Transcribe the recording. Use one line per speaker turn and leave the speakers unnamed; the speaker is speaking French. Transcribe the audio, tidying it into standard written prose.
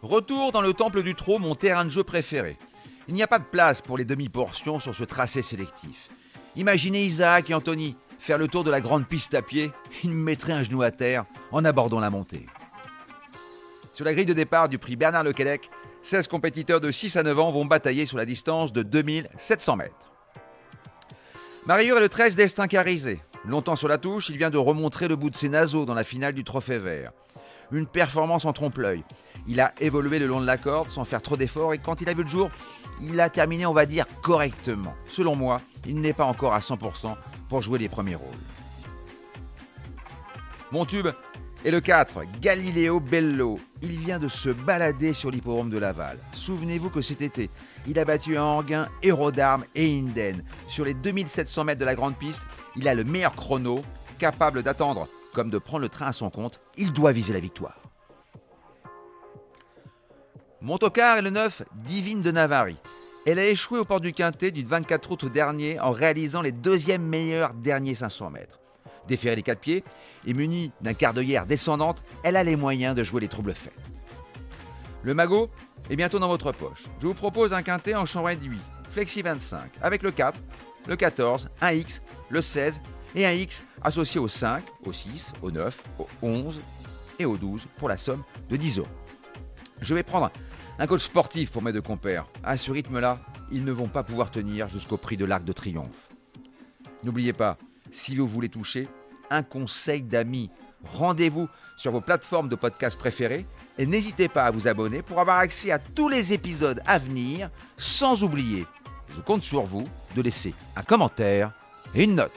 Retour dans le temple du trot, mon terrain de jeu préféré. Il n'y a pas de place pour les demi-portions sur ce tracé sélectif. Imaginez Isaac et Anthony faire le tour de la grande piste à pied, ils me mettraient un genou à terre en abordant la montée. Sur la grille de départ du prix Bernard Lequelec, 16 compétiteurs de 6 à 9 ans vont batailler sur la distance de 2700 mètres. Mariure est le 13 destin carisé. Longtemps sur la touche, il vient de remontrer le bout de ses naseaux dans la finale du Trophée Vert. Une performance en trompe-l'œil. Il a évolué le long de la corde sans faire trop d'efforts et quand il a vu le jour, il a terminé, on va dire, correctement. Selon moi, il n'est pas encore à 100% pour jouer les premiers rôles. Mon tube est le 4, Galileo Bello. Il vient de se balader sur l'hippodrome de Laval. Souvenez-vous que cet été, il a battu Anguin, Hérodarme et Inden. Sur les 2700 mètres de la grande piste, il a le meilleur chrono, capable d'attendre comme de prendre le train à son compte. Il doit viser la victoire. Mon tocard est le 9, Divine de Navarre. Elle a échoué au port du Quintet du 24 août dernier en réalisant les deuxièmes meilleurs derniers 500 mètres. Déférée des 4 pieds et munie d'un quart d'œillère descendante, elle a les moyens de jouer les troubles faits. Le magot est bientôt dans votre poche. Je vous propose un quintet en champ réduit, Flexi 25, avec le 4, le 14, un X, le 16 et un X associé au 5, au 6, au 9, au 11 et au 12 pour la somme de 10 €. Je vais prendre un coach sportif pour mes deux compères. À ce rythme-là, ils ne vont pas pouvoir tenir jusqu'au prix de l'Arc de Triomphe. N'oubliez pas, si vous voulez toucher, un conseil d'amis. Rendez-vous sur vos plateformes de podcast préférées et n'hésitez pas à vous abonner pour avoir accès à tous les épisodes à venir, sans oublier, je compte sur vous, de laisser un commentaire et une note.